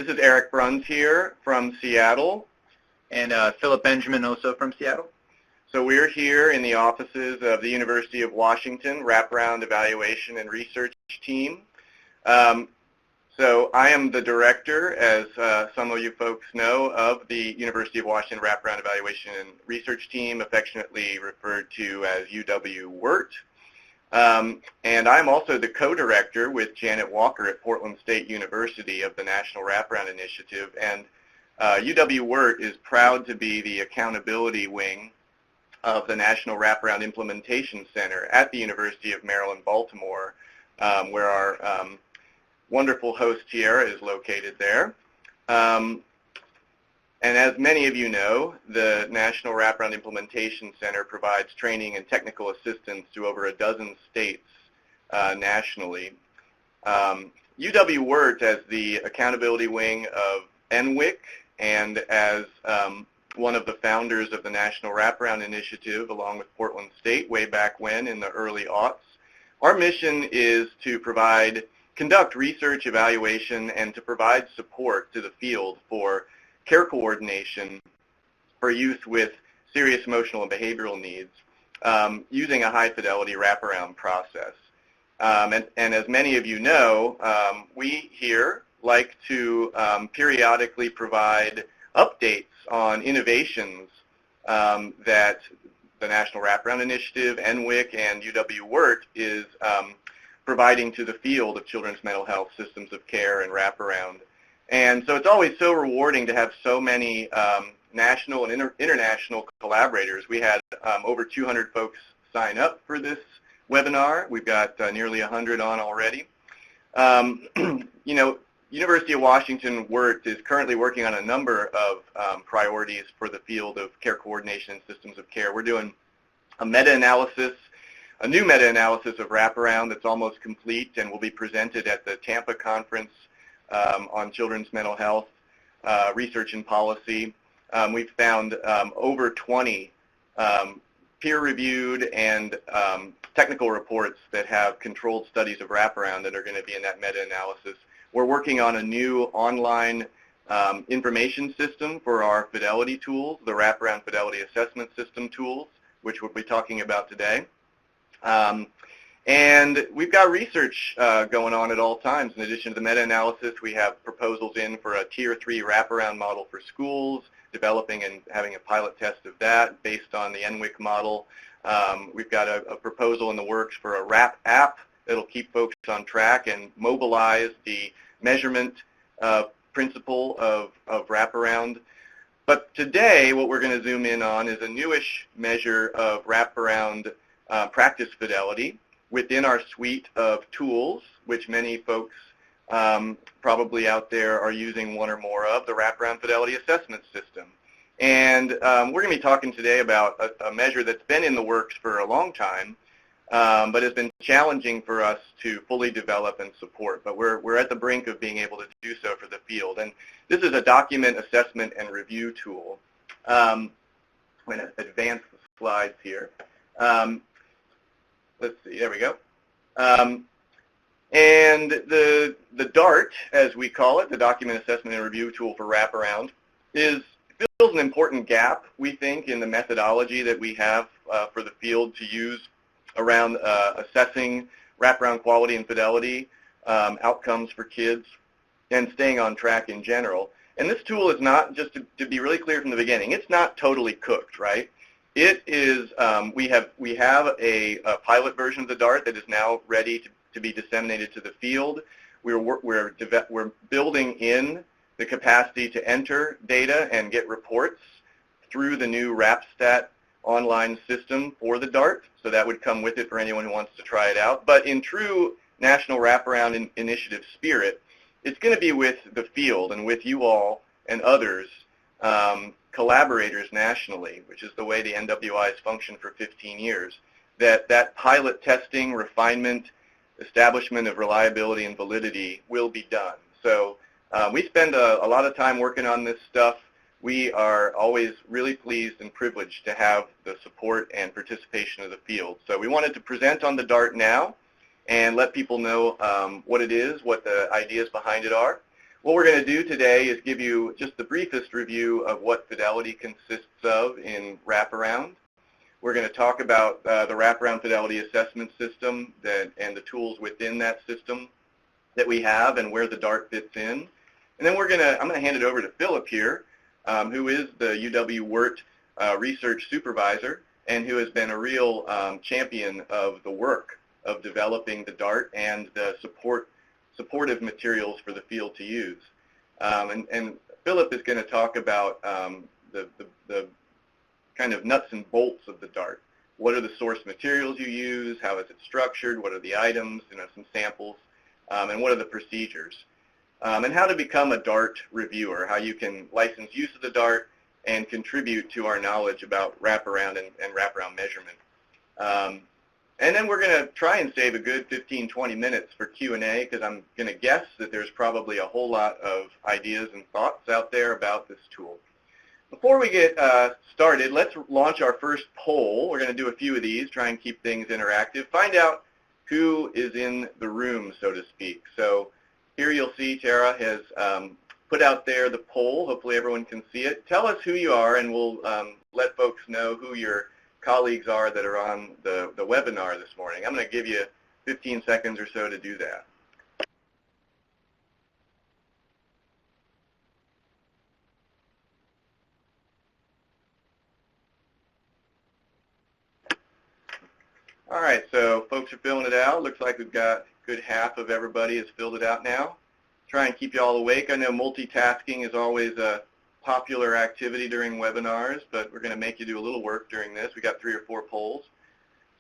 This is Eric Bruns here from Seattle. And Philip Benjamin, also from Seattle. So we're here in the offices of the University of Washington Wraparound Evaluation and Research Team. So I am the director, as some of you folks know, of the University of Washington Wraparound Evaluation and Research Team, affectionately referred to as UW-WERT. And I'm also the co-director with Janet Walker at Portland State University of the National Wraparound Initiative. And UW-WERT is proud to be the accountability wing of the National Wraparound Implementation Center at the University of Maryland, Baltimore, where our wonderful host Tiara is located there. And as many of you know, the National Wraparound Implementation Center provides training and technical assistance to over a dozen states nationally. UW-WERT, as the accountability wing of NWIC and as one of the founders of the National Wraparound Initiative, along with Portland State way back when in the early aughts, our mission is to conduct research, evaluation, and to provide support to the field for care coordination for youth with serious emotional and behavioral needs using a high-fidelity wraparound process. And as many of you know, we here like to periodically provide updates on innovations that the National Wraparound Initiative, NWIC, and UW-WERT is providing to the field of children's mental health systems of care and wraparound. And so it's always so rewarding to have so many national and international collaborators. We had over 200 folks sign up for this webinar. We've got nearly 100 on already. You know, University of Washington WERT is currently working on a number of priorities for the field of care coordination and systems of care. We're doing a meta-analysis, a new meta-analysis of wraparound that's almost complete and will be presented at the Tampa Conference on Children's Mental Health Research and Policy. We've found over 20 peer-reviewed and technical reports that have controlled studies of wraparound that are going to be in that meta-analysis. We're working on a new online information system for our fidelity tools, the Wraparound Fidelity Assessment System tools, which we'll be talking about today. And we've got research going on at all times. In addition to the meta-analysis, we have proposals in for a Tier 3 wraparound model for schools, developing and having a pilot test of that based on the NWIC model. We've got a proposal in the works for a WRAP app that'll keep folks on track and mobilize the measurement principle of wraparound. But today, what we're going to zoom in on is a newish measure of wraparound practice fidelity within our suite of tools, which many folks probably out there are using one or more of, the Wraparound Fidelity Assessment System. And we're going to be talking today about a measure that's been in the works for a long time, but has been challenging for us to fully develop and support. But we're at the brink of being able to do so for the field. And this is a document assessment and review tool. I'm going to advance the slides here. Let's see, there we go. And the DART, as we call it, the Document Assessment and Review Tool for Wraparound, fills an important gap, we think, in the methodology that we have for the field to use around assessing wraparound quality and fidelity, outcomes for kids, and staying on track in general. And this tool is not, just to be really clear from the beginning, it's not totally cooked, right? It is, we have a pilot version of the DART that is now ready to be disseminated to the field. We're building in the capacity to enter data and get reports through the new WrapStat online system for the DART, so that would come with it for anyone who wants to try it out. But in true National Wraparound Initiative spirit, it's going to be with the field and with you all and others, collaborators nationally, which is the way the NWI has functioned for 15 years, that pilot testing, refinement, establishment of reliability and validity will be done. So we spend a lot of time working on this stuff. We are always really pleased and privileged to have the support and participation of the field. So we wanted to present on the DART now and let people know what it is, what the ideas behind it are. What we're going to do today is give you just the briefest review of what Fidelity consists of in Wraparound. We're going to talk about the Wraparound Fidelity Assessment System and the tools within that system that we have and where the DART fits in. And then I'm going to hand it over to Philip here, who is the UW-WERT research supervisor and who has been a real champion of the work of developing the DART and the supportive materials for the field to use. And Philip is going to talk about the kind of nuts and bolts of the DART. What are the source materials you use? How is it structured? What are the items? Some samples. And what are the procedures? And how to become a DART reviewer, how you can license use of the DART and contribute to our knowledge about wraparound and wraparound measurement. And then we're going to try and save a good 15-20 minutes for Q&A because I'm going to guess that there's probably a whole lot of ideas and thoughts out there about this tool. Before we get started, let's launch our first poll. We're going to do a few of these, try and keep things interactive. Find out who is in the room, so to speak. So here you'll see Tara has put out there the poll. Hopefully everyone can see it. Tell us who you are, and we'll let folks know who your colleagues are that are on the webinar this morning. I'm going to give you 15 seconds or so to do that. All right, so folks are filling it out. Looks like we've got a good half of everybody has filled it out now. Try and keep you all awake. I know multitasking is always a popular activity during webinars, but we're going to make you do a little work during this. We got 3 or 4 polls.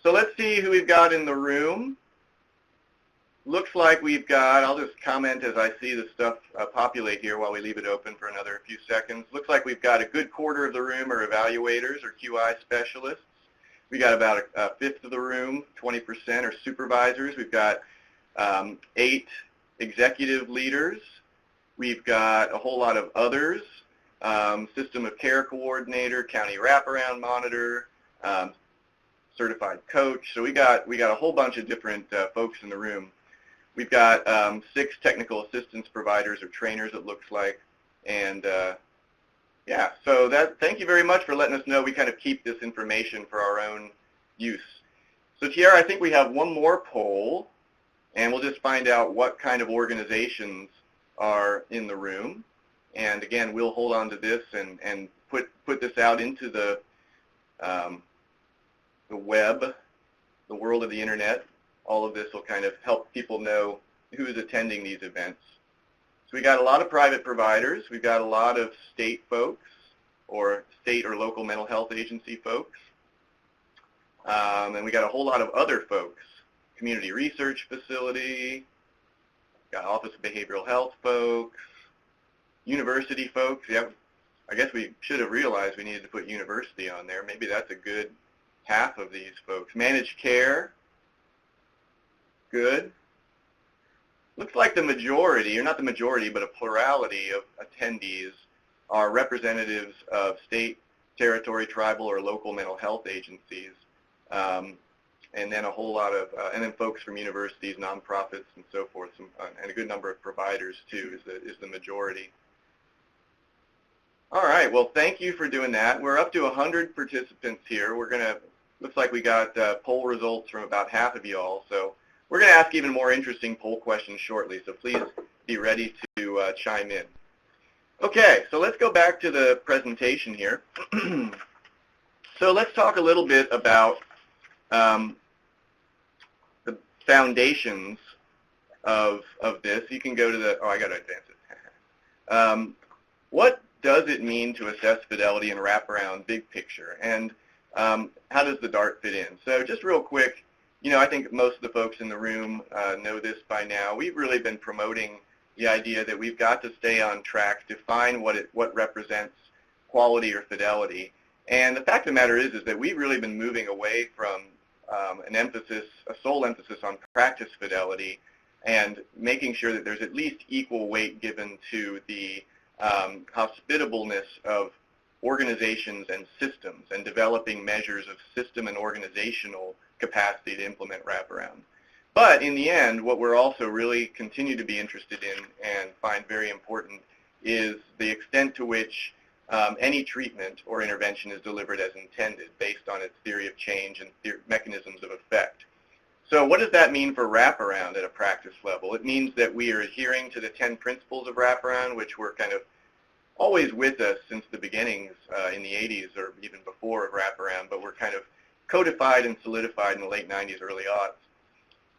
So let's see who we've got in the room. Looks like we've got, I'll just comment as I see the stuff populate here while we leave it open for another few seconds. Looks like we've got a good quarter of the room are evaluators or QI specialists. We got about a fifth of the room, 20% are supervisors. We've got 8 executive leaders. We've got a whole lot of others. System of care coordinator, county wraparound monitor, certified coach. So we got a whole bunch of different folks in the room. We've got 6 technical assistance providers or trainers, it looks like, and yeah. So thank you very much for letting us know. We kind of keep this information for our own use. So Tiara, I think we have one more poll, and we'll just find out what kind of organizations are in the room. And again, we'll hold on to this and put this out into the web, the world of the internet. All of this will kind of help people know who is attending these events. So we got a lot of private providers. We've got a lot of state folks or state or local mental health agency folks. And we got a whole lot of other folks. Community research facility, got Office of Behavioral Health folks, university folks. Yeah, I guess we should have realized we needed to put university on there. Maybe that's a good half of these folks. Managed care, good. Looks like the majority, or not the majority, but a plurality of attendees are representatives of state, territory, tribal, or local mental health agencies. And then a whole lot of, and then folks from universities, nonprofits, and so forth, and a good number of providers too is the majority. All right, well, thank you for doing that. We're up to 100 participants here. We're going to, looks like we got poll results from about half of you all, so we're going to ask even more interesting poll questions shortly, so please be ready to chime in. Okay, so let's go back to the presentation here. So let's talk a little bit about the foundations of this. You can go to the, oh, I got to advance it. What does it mean to assess fidelity and wraparound big picture, and how does the DART fit in? So just real quick, you know, I think most of the folks in the room know this by now. We've really been promoting the idea that we've got to stay on track, define what represents quality or fidelity. And the fact of the matter is that we've really been moving away from a sole emphasis on practice fidelity and making sure that there's at least equal weight given to the hospitableness of organizations and systems and developing measures of system and organizational capacity to implement wraparound. But in the end, what we're also really continue to be interested in and find very important is the extent to which any treatment or intervention is delivered as intended based on its theory of change and mechanisms of effect. So what does that mean for wraparound at a practice level? It means that we are adhering to the 10 principles of wraparound, which were kind of always with us since the beginnings in the 80s or even before of wraparound, but were kind of codified and solidified in the late 90s, early aughts.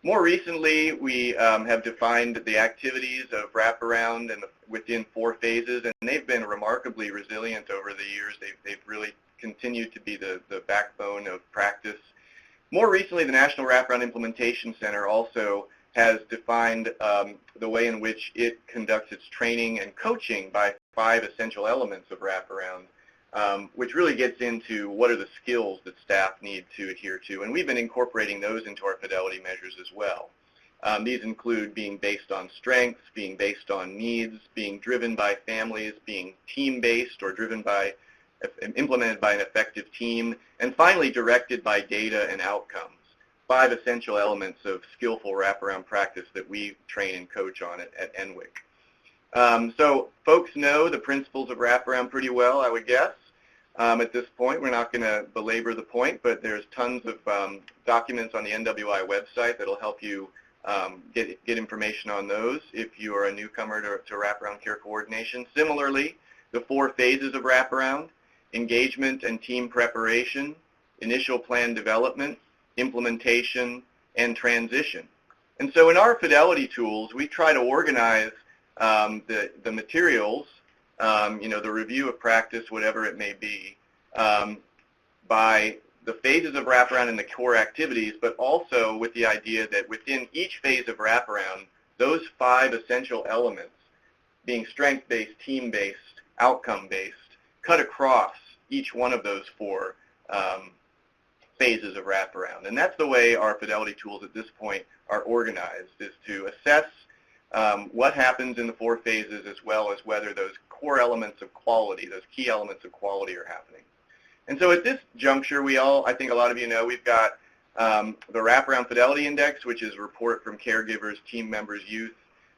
More recently, we have defined the activities of wraparound and within 4 phases, and they've been remarkably resilient over the years. They've really continued to be the backbone of practice. More recently, the National Wraparound Implementation Center also has defined the way in which it conducts its training and coaching by 5 essential elements of wraparound, which really gets into what are the skills that staff need to adhere to. And we've been incorporating those into our fidelity measures as well. These include being based on strengths, being based on needs, being driven by families, being team-based or driven by, implemented by an effective team, and finally directed by data and outcomes. 5 essential elements of skillful wraparound practice that we train and coach on at NWIC. So folks know the principles of wraparound pretty well, I would guess. At this point, we're not going to belabor the point, but there's tons of documents on the NWI website that will help you get information on those if you are a newcomer to wraparound care coordination. Similarly, the 4 phases of wraparound: engagement and team preparation, initial plan development, implementation, and transition. And so in our fidelity tools, we try to organize the materials, the review of practice, whatever it may be, by the phases of wraparound and the core activities, but also with the idea that within each phase of wraparound, those 5 essential elements, being strength-based, team-based, outcome-based, cut across each one of those 4 phases of wraparound. And that's the way our fidelity tools at this point are organized, is to assess what happens in the 4 phases as well as whether those core elements of quality, those key elements of quality are happening. And so at this juncture, I think a lot of you know, we've got the Wraparound Fidelity Index, which is a report from caregivers, team members, youth,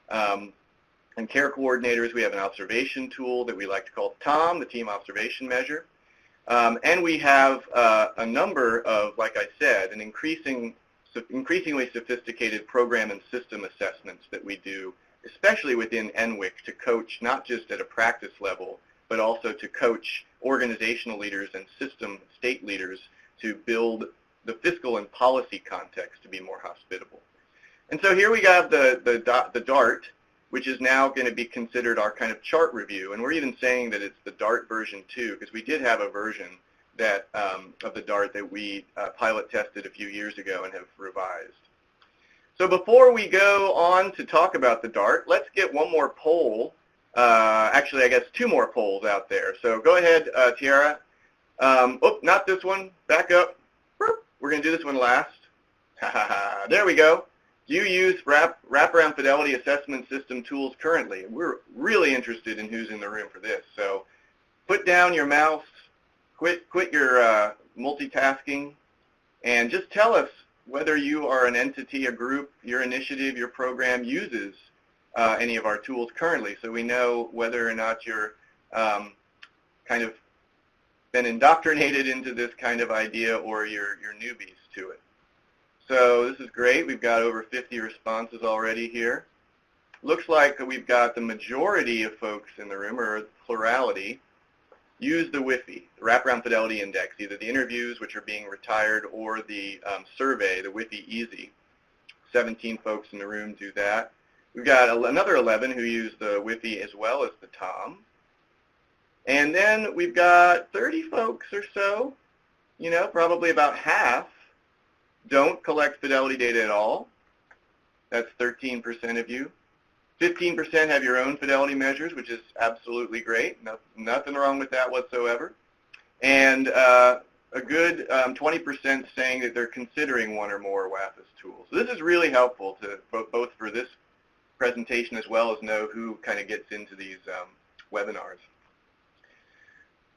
and care coordinators. We have an observation tool that we like to call TOM, the Team Observation Measure. And we have a number of, like I said, an increasingly sophisticated program and system assessments that we do, especially within NWIC, to coach not just at a practice level, but also to coach organizational leaders and system state leaders to build the fiscal and policy context to be more hospitable. And so here we have the DART, which is now going to be considered our kind of chart review. And we're even saying that it's the DART version 2, because we did have a version that of the DART that we pilot tested a few years ago and have revised. So before we go on to talk about the DART, let's get one more poll. Actually, I guess 2 more polls out there. So go ahead, Tiara. Oh, not this one. Back up. We're going to do this one last. There we go. Do you use Wraparound Fidelity Assessment System tools currently? We're really interested in who's in the room for this. So put down your mouse, quit your multitasking, and just tell us whether you are an entity, a group, your initiative, your program uses any of our tools currently, so we know whether or not you're kind of been indoctrinated into this kind of idea or you're newbies to it. So this is great. We've got over 50 responses already here. Looks like we've got the majority of folks in the room, or plurality, use the WFI, the Wraparound Fidelity Index, either the interviews, which are being retired, or the survey, the WFI Easy. 17 folks in the room do that. We've got another 11 who use the WFI as well as the TOM. And then we've got 30 folks or so, probably about half, don't collect fidelity data at all. That's 13% of you. 15% have your own fidelity measures, which is absolutely great. Nothing wrong with that whatsoever. And a good 20% saying that they're considering one or more WFAS tools. So this is really helpful to both for this presentation as well as know who kind of gets into these webinars.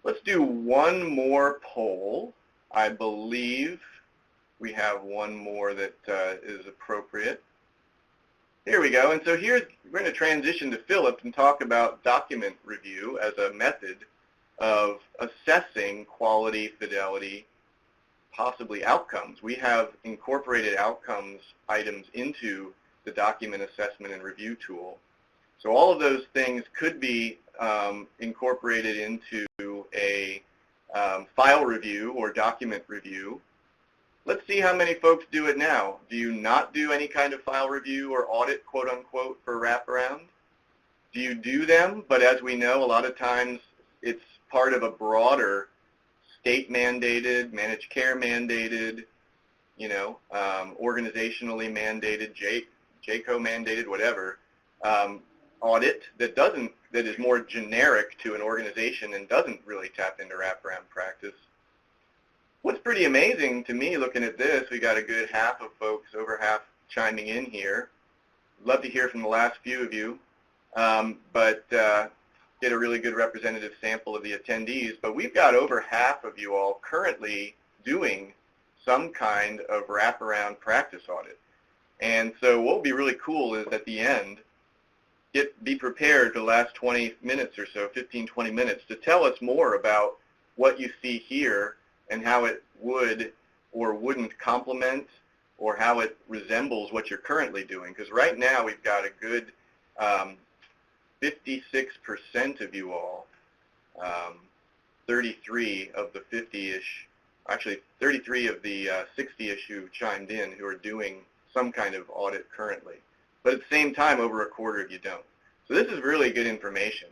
Let's do one more poll. I believe we have one more that is appropriate. Here we go. And so we're going to transition to Philip and talk about document review as a method of assessing quality, fidelity, possibly outcomes. We have incorporated outcomes items into the document assessment and review tool. So all of those things could be incorporated into a file review or document review. Let's see how many folks do it now. Do you not do any kind of file review or audit, quote unquote, for wraparound? Do you do them? But as we know, a lot of times it's part of a broader state mandated, managed care mandated, organizationally mandated, JCO mandated, whatever, audit that is more generic to an organization and doesn't really tap into wraparound practice. What's pretty amazing to me looking at this, we got a good half of folks, over half chiming in here. Love to hear from the last few of you, but get a really good representative sample of the attendees. But we've got over half of you all currently doing some kind of wraparound practice audit. And so what would be really cool is at the end, be prepared for the last 20 minutes or so, 15, 20 minutes, to tell us more about what you see here and how it would or wouldn't complement or how it resembles what you're currently doing. Because right now we've got a good 56% of you all, 33 of the 50-ish, actually 33 of the 60-ish who chimed in who are doing some kind of audit currently. But at the same time, over a quarter of you don't. So this is really good information.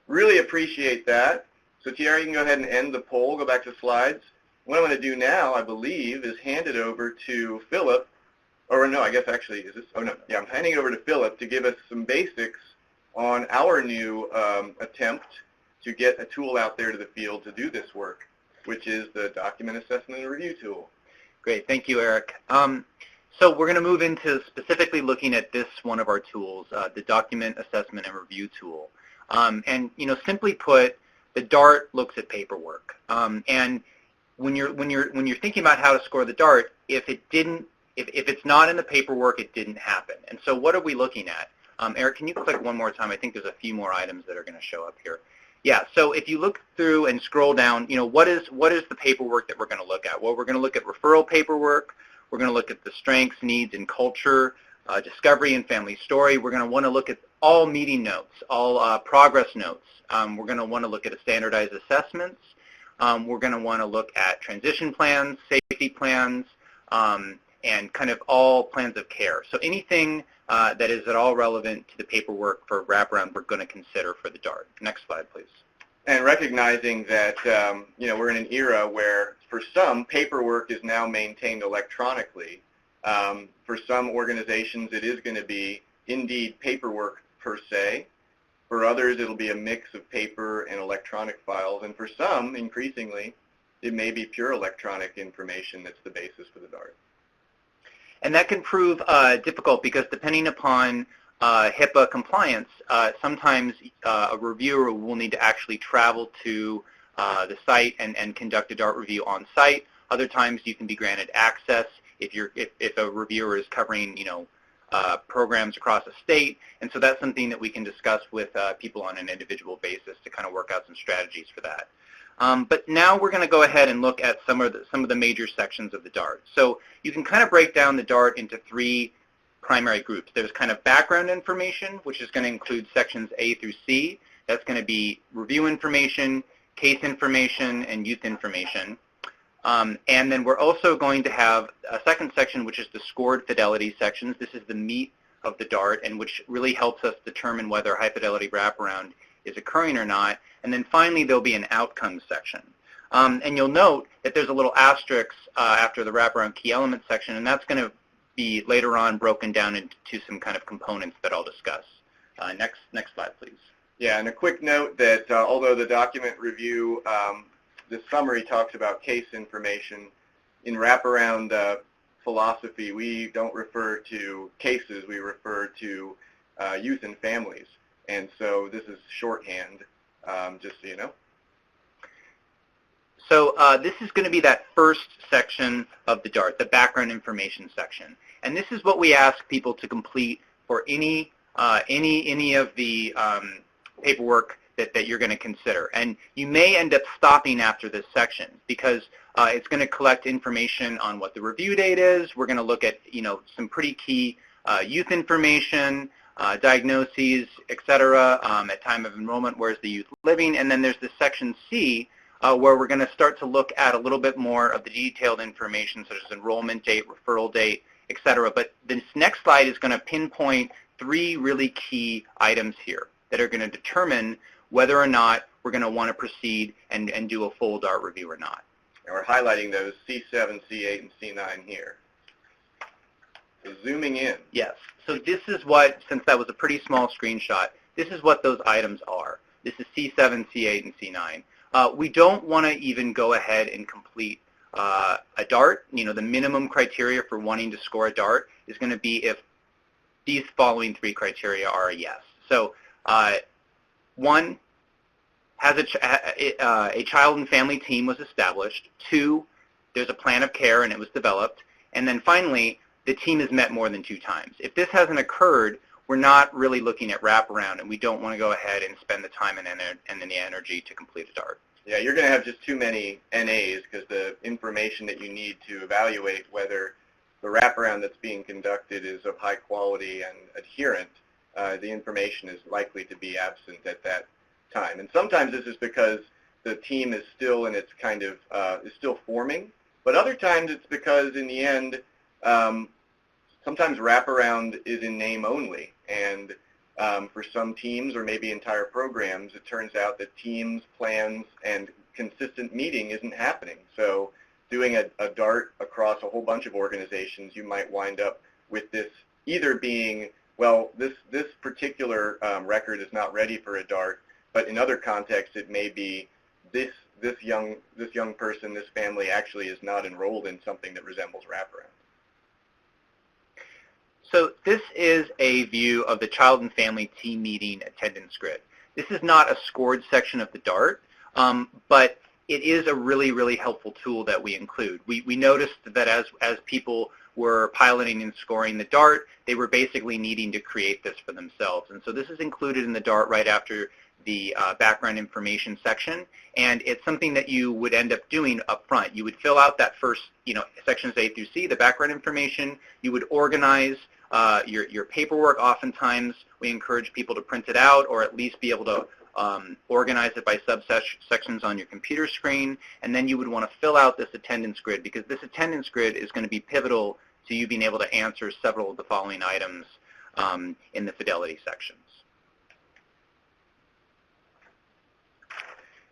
Really appreciate that. So Tiara, you can go ahead and end the poll, go back to slides. What I'm going to do now, I believe, is hand it over to Philip, or no, I guess actually, is this, oh no, yeah, I'm handing it over to Philip to give us some basics on our new attempt to get a tool out there to the field to do this work, which is the document assessment and review tool. Great, thank you, Eric. So we're going to move into specifically looking at this one of our tools, the document assessment and review tool. And simply put, the DART looks at paperwork. And when you're thinking about how to score the DART, if it's not in the paperwork, it didn't happen. And so what are we looking at? Eric, can you click one more time? I think there's a few more items that are going to show up here. Yeah, so if you look through and scroll down, what is the paperwork that we're going to look at? Well, we're going to look at referral paperwork. We're going to look at the strengths, needs, and culture, discovery and family story. We're going to want to look at all meeting notes, all progress notes. We're going to want to look at standardized assessments. We're going to want to look at transition plans, safety plans, and kind of all plans of care. So anything that is at all relevant to the paperwork for wraparound, we're going to consider for the DART. Next slide, please. And recognizing that we're in an era where for some paperwork is now maintained electronically. For some organizations it is going to be indeed paperwork per se. For others it'll be a mix of paper and electronic files. And for some, increasingly, it may be pure electronic information that's the basis for the DART. And that can prove difficult because depending upon HIPAA compliance, sometimes a reviewer will need to actually travel to the site and conduct a DART review on site. Other times you can be granted access if a reviewer is covering programs across a state. And so that's something that we can discuss with people on an individual basis to kind of work out some strategies for that. But now we're going to go ahead and look at some of the major sections of the DART. So you can kind of break down the DART into three primary groups. There's kind of background information, which is going to include sections A through C. That's going to be review information, case information, and youth information. And then we're also going to have a second section, which is the scored fidelity sections. This is the meat of the DART, and which really helps us determine whether high fidelity wraparound is occurring or not. And then finally, there'll be an outcomes section. And you'll note that there's a little asterisk after the wraparound key element section, and that's going to be later on broken down into some kind of components that I'll discuss. Next slide, please. Yeah, and a quick note that although the document review, the summary talks about case information, in wraparound philosophy, we don't refer to cases, we refer to youth and families. And so this is shorthand, just so you know. So this is going to be that first section of the DART, the background information section. And this is what we ask people to complete for any of the paperwork that you're going to consider. And you may end up stopping after this section because it's going to collect information on what the review date is. We're going to look at some pretty key youth information, diagnoses, et cetera, at time of enrollment, where's the youth living, and then there's this section C where we're going to start to look at a little bit more of the detailed information such as enrollment date, referral date, et cetera. But this next slide is going to pinpoint 3 really key items here that are going to determine whether or not we're going to want to proceed and do a full DART review or not. And we're highlighting those C7, C8, and C9 here. So zooming in. Yes. So this is what, since that was a pretty small screenshot, this is what those items are. This is C7, C8, and C9. We don't want to even go ahead and complete a DART. The minimum criteria for wanting to score a DART is going to be if these following 3 criteria are a yes. So 1, has a child and family team was established. 2, there's a plan of care and it was developed. And then finally, the team has met more than 2 times. If this hasn't occurred, we're not really looking at wraparound, and we don't want to go ahead and spend the time and the energy to complete a DART. Yeah, you're going to have just too many NAs because the information that you need to evaluate whether the wraparound that's being conducted is of high quality and adherent, the information is likely to be absent at that time. And sometimes this is because the team is still in its kind of, is still forming, but other times it's because in the end, sometimes wraparound is in name only. And for some teams or maybe entire programs, it turns out that teams, plans, and consistent meeting isn't happening. So doing a DART across a whole bunch of organizations, you might wind up with this either being, well, this particular record is not ready for a DART, but in other contexts it may be this young person, this family actually is not enrolled in something that resembles wraparound. So this is a view of the child and family team meeting attendance grid. This is not a scored section of the DART, but it is a really, really helpful tool that we include. We noticed that as people were piloting and scoring the DART, they were basically needing to create this for themselves. And so this is included in the DART right after the background information section, and it's something that you would end up doing up front. You would fill out that first, sections A through C, the background information. You would organize your paperwork. Oftentimes, we encourage people to print it out or at least be able to organize it by subsections on your computer screen, and then you would want to fill out this attendance grid because this attendance grid is going to be pivotal to you being able to answer several of the following items in the Fidelity sections.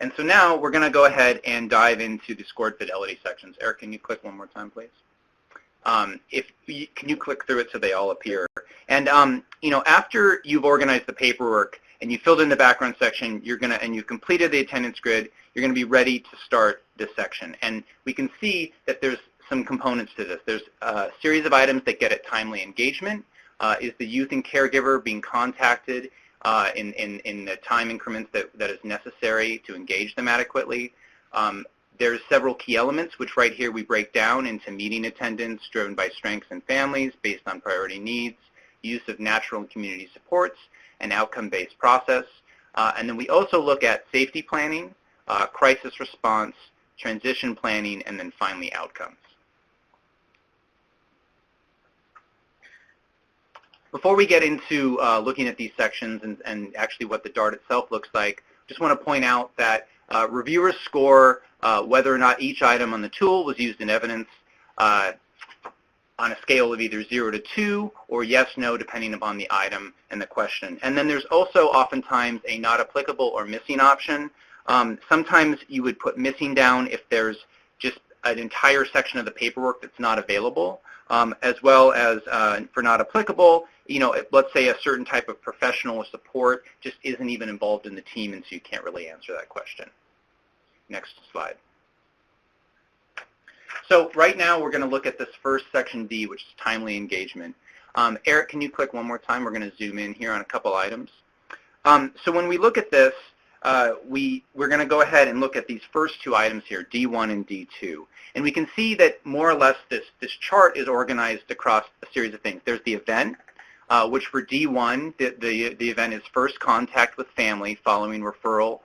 And so now we're going to go ahead and dive into the scored Fidelity sections. Eric, can you click one more time, please? Can you click through it so they all appear? And after you've organized the paperwork and you filled in the background section, and you've completed the attendance grid, you're going to be ready to start this section. And we can see that there's some components to this. There's a series of items that get at timely engagement. Is the youth and caregiver being contacted in the time increments that is necessary to engage them adequately? There's several key elements, which right here we break down into meeting attendance driven by strengths and families based on priority needs, use of natural and community supports, and outcome-based process. And then we also look at safety planning, crisis response, transition planning, and then finally outcomes. Before we get into looking at these sections and actually what the DART itself looks like, just want to point out that reviewers score whether or not each item on the tool was used in evidence on a scale of either 0 to 2 or yes, no, depending upon the item and the question. And then there's also oftentimes a not applicable or missing option. Sometimes you would put missing down if there's just an entire section of the paperwork that's not available, as well as for not applicable, let's say a certain type of professional or support just isn't even involved in the team, and so you can't really answer that question. Next slide. So right now we're going to look at this first section D, which is timely engagement. Eric, can you click one more time? We're going to zoom in here on a couple items. So when we look at this, we're going to go ahead and look at these first two items here, D1 and D2. And we can see that more or less this chart is organized across a series of things. There's the event, which for D1, the event is first contact with family following referral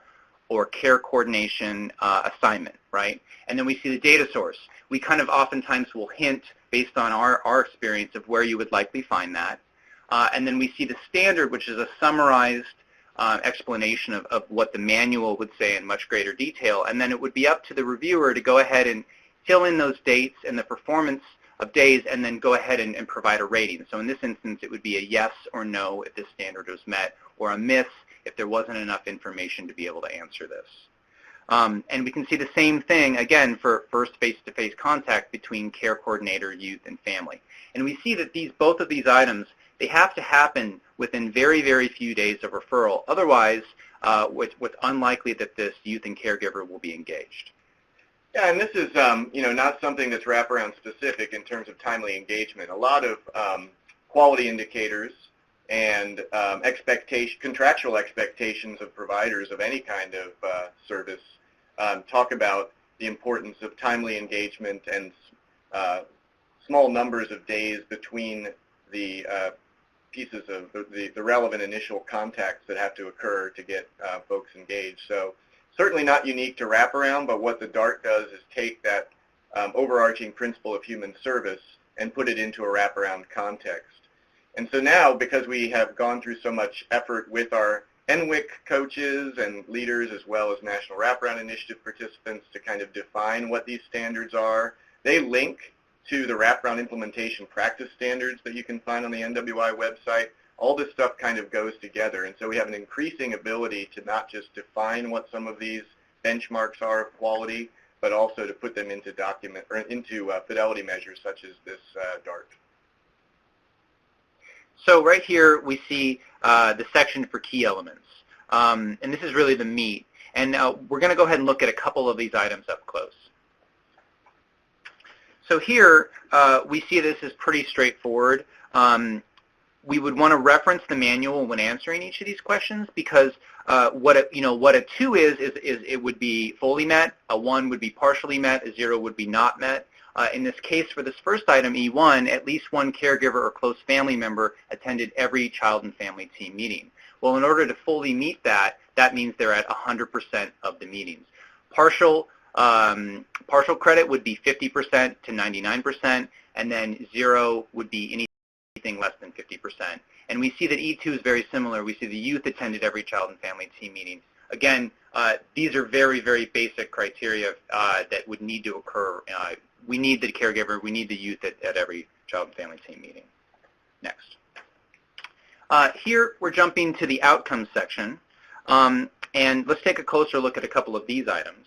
or care coordination assignment, right? And then we see the data source. We kind of oftentimes will hint based on our experience of where you would likely find that. And then we see the standard, which is a summarized explanation of what the manual would say in much greater detail. And then it would be up to the reviewer to go ahead and fill in those dates and the performance of days and then go ahead and provide a rating. So in this instance, it would be a yes or no if this standard was met, or a miss if there wasn't enough information to be able to answer this. And we can see the same thing, again, for first face-to-face contact between care coordinator, youth, and family. And we see that both of these items, they have to happen within very, very few days of referral. Otherwise, it's unlikely that this youth and caregiver will be engaged. Yeah, and this is not something that's wraparound specific in terms of timely engagement. A lot of quality indicators and contractual expectations of providers of any kind of service talk about the importance of timely engagement and small numbers of days between the pieces of the relevant initial contacts that have to occur to get folks engaged. So certainly not unique to wraparound, but what the DART does is take that overarching principle of human service and put it into a wraparound context. And so now, because we have gone through so much effort with our NWIC coaches and leaders as well as National Wraparound Initiative participants to kind of define what these standards are, they link to the wraparound implementation practice standards that you can find on the NWI website. All this stuff kind of goes together, and so we have an increasing ability to not just define what some of these benchmarks are of quality, but also to put them into fidelity measures such as this DART. So right here we see the section for key elements, and this is really the meat. And we're going to go ahead and look at a couple of these items up close. So here we see this is pretty straightforward. We would want to reference the manual when answering each of these questions, because what a 2 is it would be fully met, a 1 would be partially met, a 0 would be not met. In this case, for this first item, E1, at least one caregiver or close family member attended every child and family team meeting. Well, in order to fully meet that, that means they're at 100% of the meetings. Partial credit would be 50% to 99%, and then 0 would be anything less than 50%. And we see that E2 is very similar. We see the youth attended every child and family team meeting. Again, these are very, very basic criteria that would need to occur. We need the caregiver, we need the youth at every child and family team meeting. Next. Here we're jumping to the outcomes section, and let's take a closer look at a couple of these items.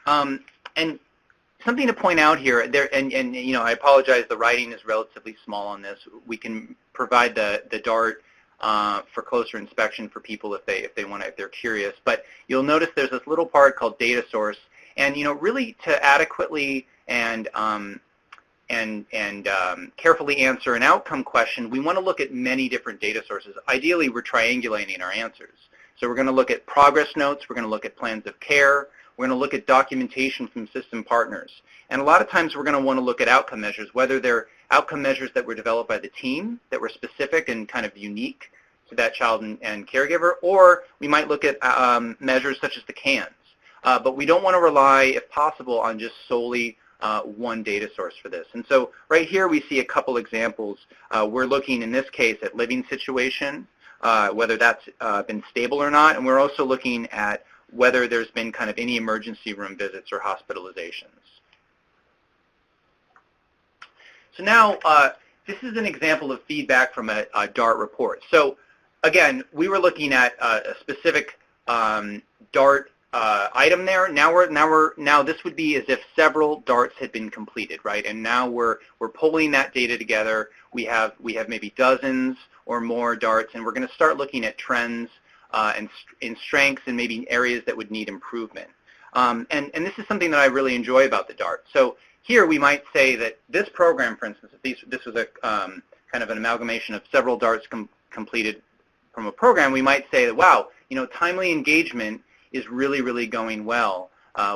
And something to point out here, and I apologize, the writing is relatively small on this. We can provide the DART for closer inspection for people if they're curious. But you'll notice there's this little part called data source, and really to adequately and carefully answer an outcome question, we want to look at many different data sources. Ideally, we're triangulating our answers. So we're going to look at progress notes, we're going to look at plans of care, we're going to look at documentation from system partners. And a lot of times we're going to want to look at outcome measures, whether they're outcome measures that were developed by the team, that were specific and kind of unique to that child and caregiver, or we might look at measures such as the CANs. But we don't want to rely, if possible, on just solely one data source for this. And so right here we see a couple examples. We're looking in this case at living situation, whether that's been stable or not, and we're also looking at whether there's been kind of any emergency room visits or hospitalizations. So now this is an example of feedback from a DART report. So again, we were looking at a specific DART item there. Now this would be as if several DARTs had been completed, right? And now we're pulling that data together. We have maybe dozens or more DARTs, and we're going to start looking at trends and in strengths and maybe areas that would need improvement. And this is something that I really enjoy about the DART. So here we might say that this program, for instance, if this was a kind of an amalgamation of several DARTs completed from a program, we might say that, wow, timely engagement is really going well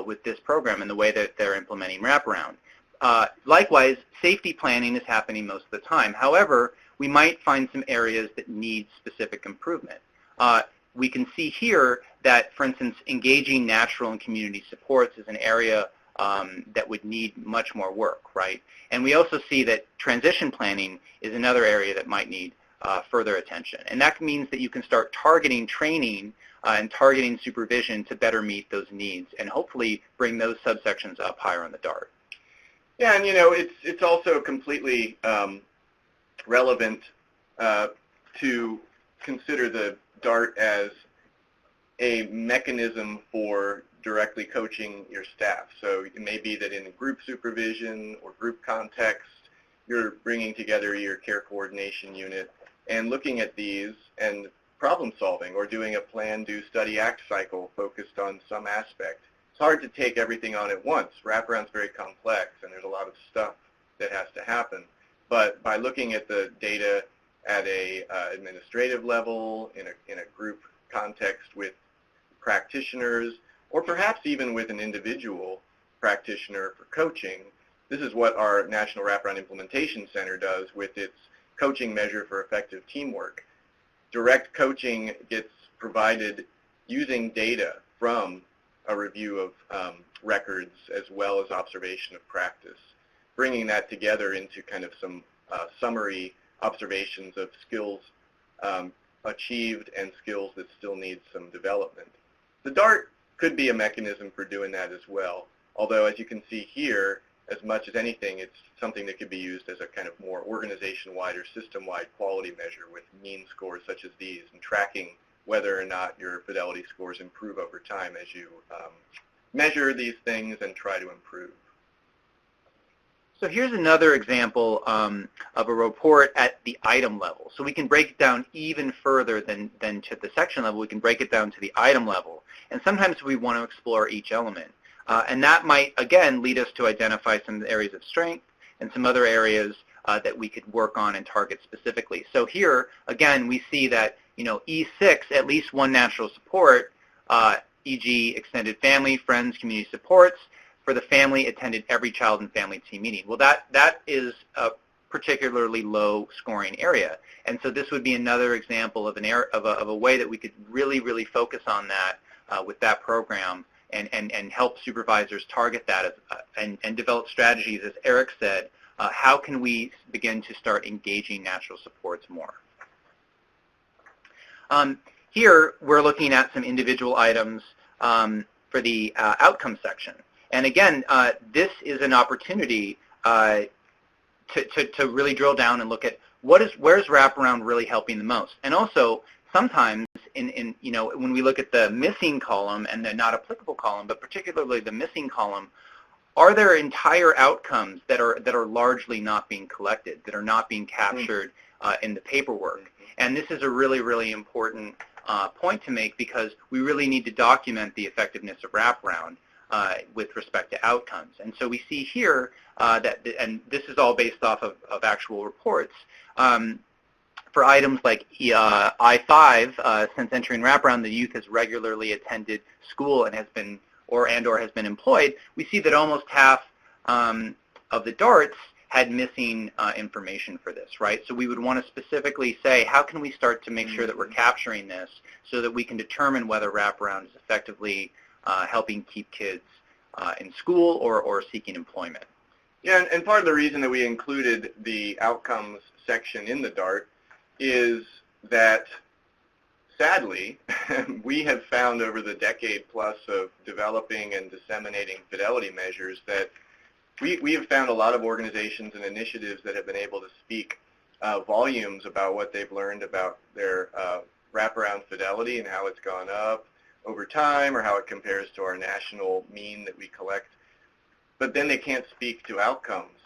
with this program and the way that they're implementing Wraparound. Likewise, safety planning is happening most of the time. However, we might find some areas that need specific improvement. We can see here that, for instance, engaging natural and community supports is an area that would need much more work, right? And we also see that transition planning is another area that might need further attention. And that means that you can start targeting training and targeting supervision to better meet those needs and hopefully bring those subsections up higher on the DART. Yeah, and it's also completely relevant to consider the DART as a mechanism for directly coaching your staff. So it may be that in group supervision or group context, you're bringing together your care coordination unit and looking at these and problem solving or doing a plan, do, study, act cycle focused on some aspect. It's hard to take everything on at once. Wraparound's very complex and there's a lot of stuff that has to happen. But by looking at the data at a administrative level, in a group context with practitioners, or perhaps even with an individual practitioner for coaching, this is what our National Wraparound Implementation Center does with its coaching measure for effective teamwork. Direct coaching gets provided using data from a review of records as well as observation of practice, bringing that together into kind of some summary observations of skills achieved and skills that still need some development. The DART could be a mechanism for doing that as well, although as you can see here, as much as anything, it's something that could be used as a kind of more organization-wide or system-wide quality measure with mean scores such as these and tracking whether or not your fidelity scores improve over time as you measure these things and try to improve. So here's another example of a report at the item level. So we can break it down even further than to the section level. We can break it down to the item level. And sometimes we want to explore each element. And that might, again, lead us to identify some areas of strength and some other areas that we could work on and target specifically. So here, again, we see that, E6, at least one natural support, e.g. extended family, friends, community supports, for the family attended every child and family team meeting. Well, that is a particularly low scoring area. And so this would be another example of a way that we could really focus on that with that program and help supervisors target that and develop strategies, as Eric said, how can we begin to start engaging natural supports more? Here, we're looking at some individual items for the outcome section. And again, this is an opportunity to really drill down and look at where's Wraparound really helping the most. And also, sometimes when we look at the missing column and the not applicable column, but particularly the missing column, are there entire outcomes that are largely not being collected, that are not being captured in the paperwork? And this is a really important point to make, because we really need to document the effectiveness of Wraparound with respect to outcomes. And so we see here and this is all based off of actual reports, for items like I-5, since entering Wraparound, the youth has regularly attended school and has been or has been employed. We see that almost half of the DARTs had missing information for this, right? So we would want to specifically say, how can we start to make sure that we're capturing this so that we can determine whether Wraparound is effectively helping keep kids in school or seeking employment. Yeah, and part of the reason that we included the outcomes section in the DART is that, sadly, we have found over the decade plus of developing and disseminating fidelity measures that we have found a lot of organizations and initiatives that have been able to speak volumes about what they've learned about their Wraparound fidelity and how it's gone up over time or how it compares to our national mean that we collect. But then they can't speak to outcomes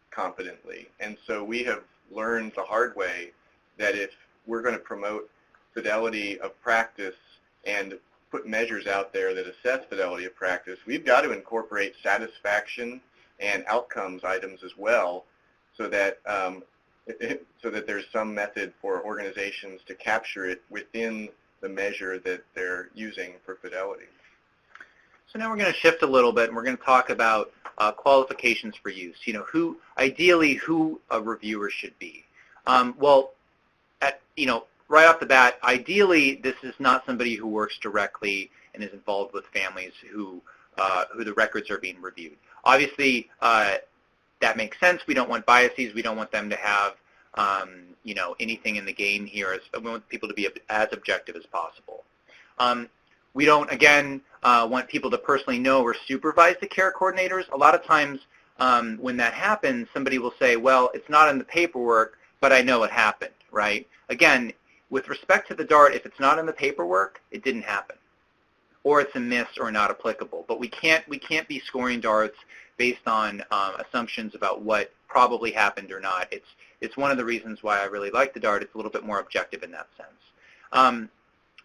competently. And so we have learned the hard way that if we're going to promote fidelity of practice and put measures out there that assess fidelity of practice, we've got to incorporate satisfaction and outcomes items as well, so that so that there's some method for organizations to capture it within the measure that they're using for fidelity. So now we're going to shift a little bit, and we're going to talk about qualifications for use. Ideally, who a reviewer should be. Right off the bat, ideally, this is not somebody who works directly and is involved with families who the records are being reviewed. Obviously, that makes sense. We don't want biases. We don't want them to have, anything in the game here. We want people to be as objective as possible. We don't, again, want people to personally know or supervise the care coordinators. A lot of times when that happens, somebody will say, well, it's not in the paperwork, but I know it happened, right? Again, with respect to the DART, if it's not in the paperwork, it didn't happen, or it's a miss or not applicable. But we can't be scoring DARTs based on assumptions about what probably happened or not. It's one of the reasons why I really like the DART. It's a little bit more objective in that sense.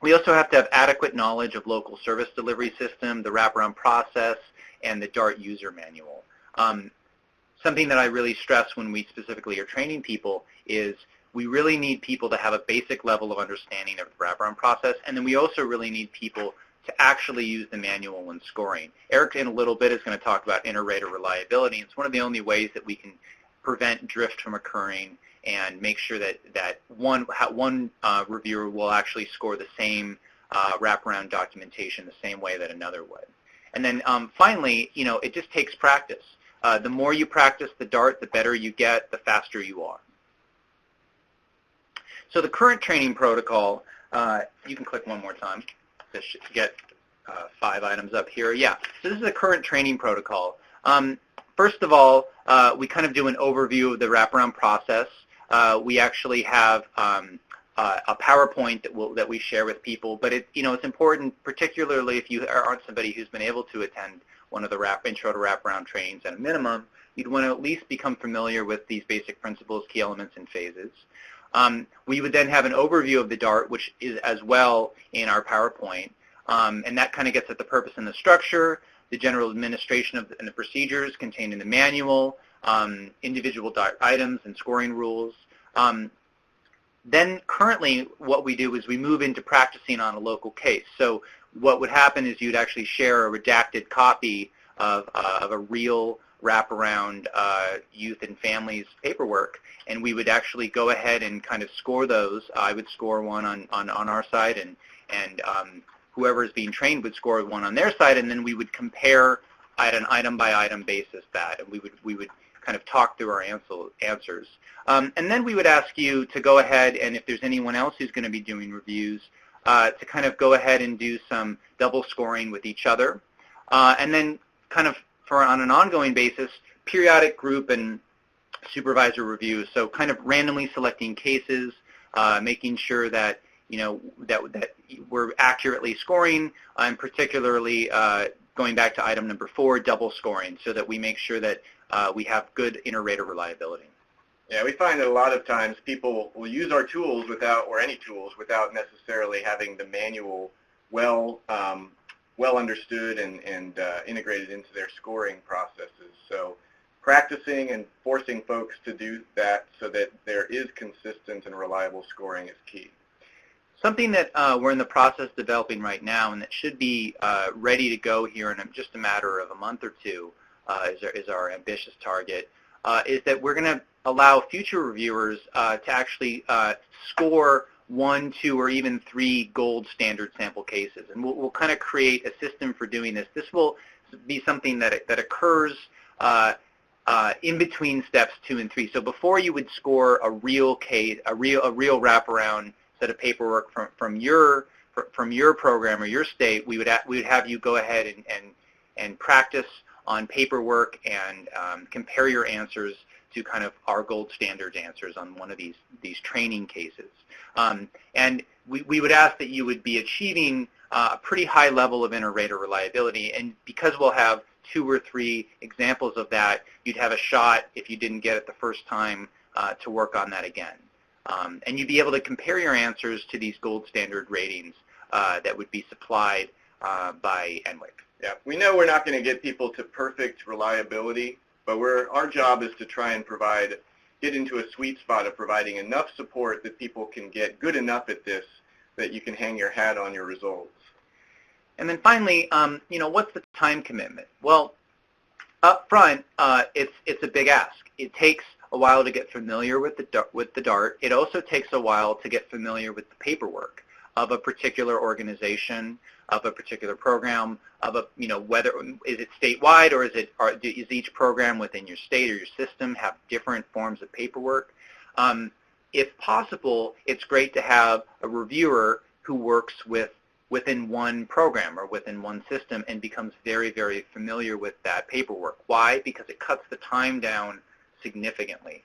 We also have to have adequate knowledge of local service delivery system, the wraparound process, and the DART user manual. Something that I really stress when we specifically are training people is we really need people to have a basic level of understanding of the wraparound process, and then we also really need people to actually use the manual when scoring. Eric, in a little bit, is going to talk about inter-rater reliability. It's one of the only ways that we can prevent drift from occurring and make sure that one reviewer will actually score the same wraparound documentation the same way that another would. And then finally, it just takes practice. The more you practice the DART, the better you get, the faster you are. So the current training protocol, you can click one more time to get 5 items up here. Yeah, so this is the current training protocol. First of all, we kind of do an overview of the wraparound process. We actually have a PowerPoint that we share with people, but it's important, particularly if you aren't somebody who's been able to attend one of the intro to wraparound trainings at a minimum, you'd want to at least become familiar with these basic principles, key elements, and phases. We would then have an overview of the DART, which is as well in our PowerPoint, and that kind of gets at the purpose and the structure, the general administration and the procedures contained in the manual, individual DART items and scoring rules. Then currently what we do is we move into practicing on a local case. So what would happen is you'd actually share a redacted copy of a real wraparound youth and families paperwork, and we would actually go ahead and kind of score those. I would score one on our side, and whoever is being trained would score one on their side, and then we would compare at an item-by-item basis that, and we would kind of talk through our answers. And then we would ask you to go ahead, and if there's anyone else who's going to be doing reviews, to kind of go ahead and do some double scoring with each other. And then kind of on an ongoing basis, periodic group and supervisor reviews. So kind of randomly selecting cases, making sure that that we're accurately scoring, and particularly going back to item number 4, double scoring, so that we make sure that we have good inter-rater reliability. Yeah, we find that a lot of times people will use our tools or any tools without necessarily having the manual well understood and integrated into their scoring processes. So practicing and forcing folks to do that so that there is consistent and reliable scoring is key. Something that we're in the process of developing right now, and that should be ready to go here in just a matter of a month or two, is our ambitious target, is that we're going to allow future reviewers to actually score 1, 2, or even 3 gold standard sample cases. And we'll kind of create a system for doing this. This will be something that occurs in between steps 2 and 3. So before you would score a real case, a real wraparound set of paperwork from your program or your state, we would have you go ahead and practice on paperwork and compare your answers to kind of our gold standard answers on one of these training cases. And we would ask that you would be achieving a pretty high level of inter-rater reliability, and because we'll have 2 or 3 examples of that, you'd have a shot, if you didn't get it the first time, to work on that again. And you'd be able to compare your answers to these gold standard ratings that would be supplied by NWIC. Yeah, we know we're not going to get people to perfect reliability, but our job is to try and provide get into a sweet spot of providing enough support that people can get good enough at this that you can hang your hat on your results. And then finally, what's the time commitment? Well, up front, it's a big ask. It takes a while to get familiar with the DART. It also takes a while to get familiar with the paperwork of a particular organization, of a particular program, of a, whether is it statewide or is each program within your state or your system have different forms of paperwork. If possible, it's great to have a reviewer who works within one program or within one system and becomes very, very familiar with that paperwork. Why? Because it cuts the time down significantly.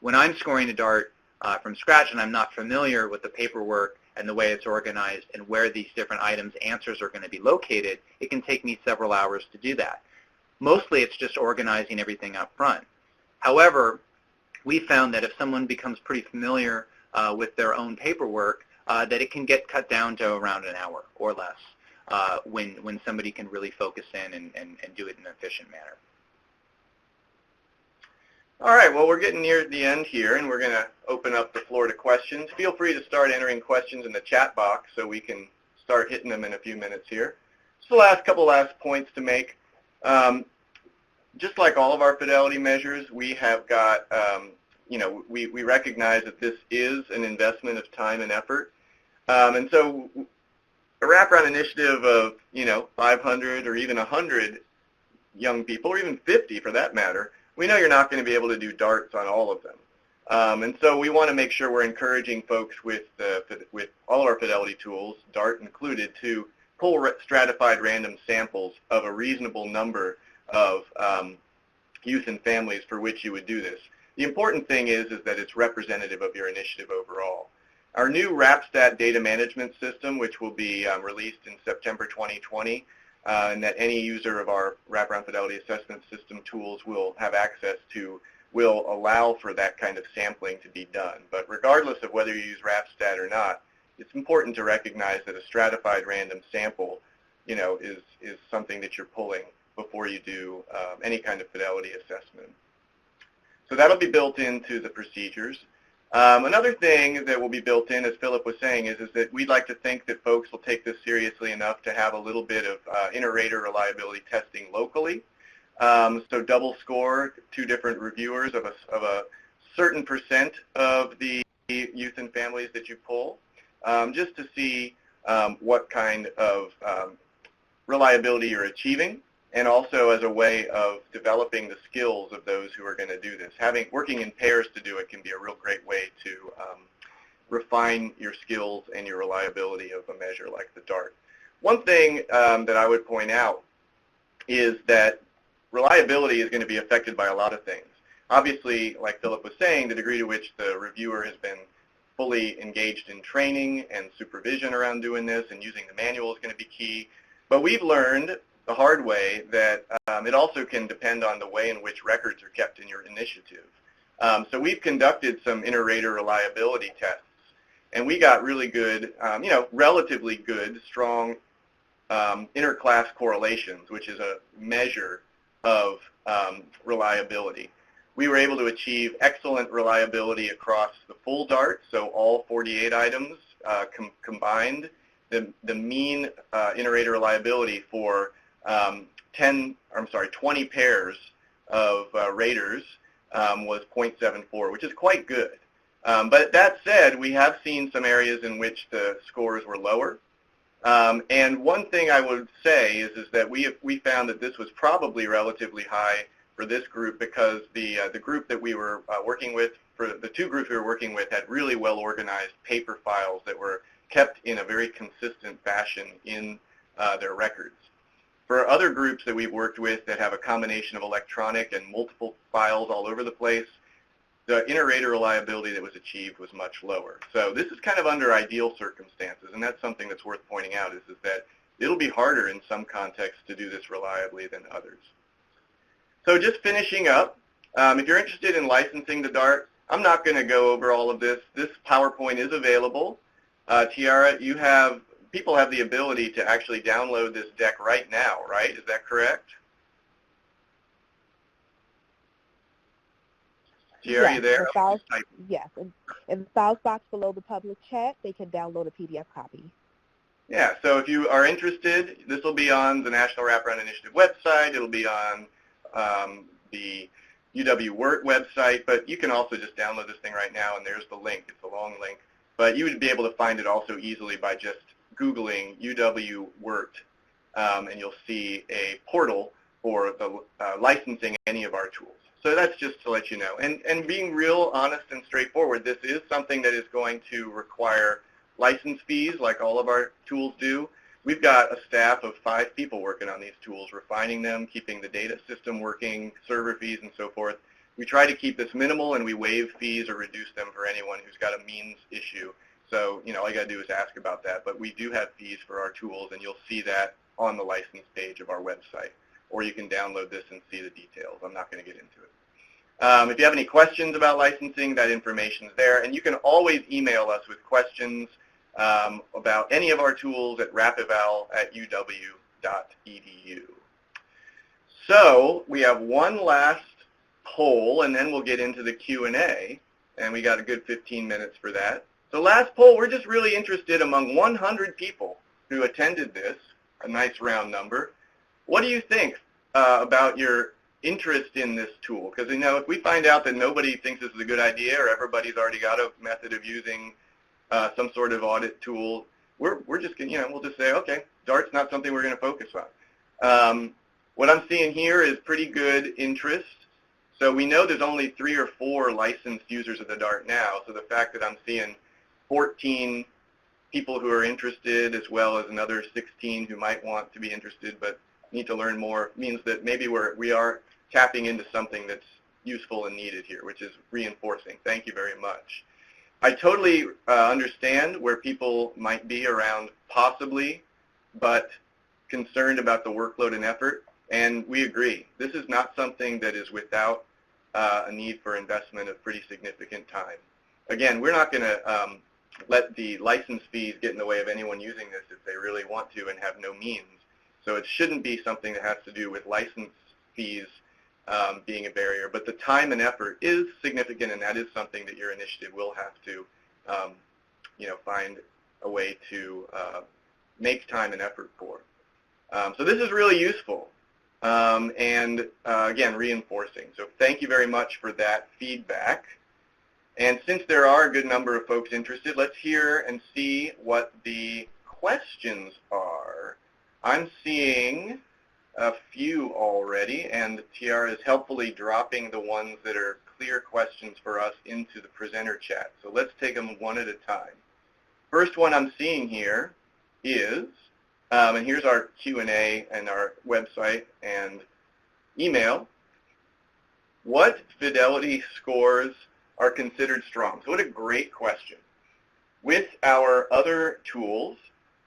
When I'm scoring a DART from scratch and I'm not familiar with the paperwork and the way it's organized and where these different items' answers are going to be located, it can take me several hours to do that. Mostly it's just organizing everything up front. However, we found that if someone becomes pretty familiar with their own paperwork, that it can get cut down to around an hour or less when somebody can really focus in and do it in an efficient manner. All right, well, we're getting near the end here, and we're going to open up the floor to questions. Feel free to start entering questions in the chat box so we can start hitting them in a few minutes here. Just the couple last points to make. Just like all of our fidelity measures, we have got, we recognize that this is an investment of time and effort. And so a wraparound initiative of, 500 or even 100 young people, or even 50 for that matter, we know you're not going to be able to do DARTs on all of them. And so we want to make sure we're encouraging folks with all of our fidelity tools, DART included, to pull stratified random samples of a reasonable number of youth and families for which you would do this. The important thing is that it's representative of your initiative overall. Our new WrapStat data management system, which will be released in September 2020, and that any user of our Wraparound Fidelity Assessment System tools will have access to, will allow for that kind of sampling to be done. But regardless of whether you use WrapStat or not, it's important to recognize that a stratified random sample, is something that you're pulling before you do any kind of fidelity assessment. So that'll be built into the procedures. Another thing that will be built in, as Philip was saying, is that we'd like to think that folks will take this seriously enough to have a little bit of inter-rater reliability testing locally. So double score, 2 different reviewers of a certain percent of the youth and families that you pull, just to see what kind of reliability you're achieving, and also as a way of developing the skills of those who are going to do this. Working in pairs to do it can be a real great way to refine your skills and your reliability of a measure like the DART. One thing that I would point out is that reliability is going to be affected by a lot of things. Obviously, like Philip was saying, the degree to which the reviewer has been fully engaged in training and supervision around doing this and using the manual is going to be key. But we've learned the hard way that it also can depend on the way in which records are kept in your initiative. So we've conducted some inter-rater reliability tests, and we got really good, relatively good, strong inter-class correlations, which is a measure of reliability. We were able to achieve excellent reliability across the full DART, so all 48 items combined. The mean inter-rater reliability for 20 pairs of raters was 0.74, which is quite good. But that said, we have seen some areas in which the scores were lower. And one thing I would say is that we found that this was probably relatively high for this group because the group that we were working with, for the 2 groups we were working with, had really well organized paper files that were kept in a very consistent fashion in their records. For other groups that we've worked with that have a combination of electronic and multiple files all over the place, the inter-rater reliability that was achieved was much lower. So this is kind of under ideal circumstances, and that's something that's worth pointing out, is that it'll be harder in some contexts to do this reliably than others. So just finishing up, if you're interested in licensing the DART, I'm not going to go over all of this. This PowerPoint is available. Tiara, people have the ability to actually download this deck right now, right? Is that correct? Tiara, are you there? Yes. In the files box below the public chat, they can download a PDF copy. Yeah, so if you are interested, this will be on the National Wraparound Initiative website. It'll be on the WERT website, but you can also just download this thing right now, and there's the link. It's a long link. But you would be able to find it also easily by just Googling WERT, and you'll see a portal for the licensing any of our tools. So that's just to let you know. And being real honest and straightforward, this is something that is going to require license fees like all of our tools do. We've got a staff of 5 people working on these tools, refining them, keeping the data system working, server fees, and so forth. We try to keep this minimal, and we waive fees or reduce them for anyone who's got a means issue. So, all you got to do is ask about that. But we do have fees for our tools, and you'll see that on the license page of our website. Or you can download this and see the details. I'm not going to get into it. If you have any questions about licensing, that information is there. And you can always email us with questions about any of our tools at rapeval@uw.edu. So we have one last poll, and then we'll get into the Q&A, and we got a good 15 minutes for that. So last poll, we're just really interested among 100 people who attended this, a nice round number. What do you think about your interest in this tool? Because if we find out that nobody thinks this is a good idea, or everybody's already got a method of using some sort of audit tool, we're just gonna, we'll just say, okay, DART's not something we're going to focus on. What I'm seeing here is pretty good interest. So we know there's only 3 or 4 licensed users of the DART now. So the fact that I'm seeing 14 people who are interested, as well as another 16 who might want to be interested but need to learn more, means that maybe we are tapping into something that's useful and needed here, which is reinforcing. Thank you very much. I totally understand where people might be around possibly, but concerned about the workload and effort, and we agree. This is not something that is without a need for investment of pretty significant time. Again, we're not going to let the license fees get in the way of anyone using this if they really want to and have no means. So it shouldn't be something that has to do with license fees being a barrier, but the time and effort is significant, and that is something that your initiative will have to, find a way to make time and effort for. So this is really useful, and again, reinforcing. So thank you very much for that feedback. And since there are a good number of folks interested, let's hear and see what the questions are. I'm seeing a few already, and Tiara is helpfully dropping the ones that are clear questions for us into the presenter chat. So let's take them one at a time. First one I'm seeing here is, and here's our Q&A and our website and email, what fidelity scores are considered strong? So what a great question. With our other tools,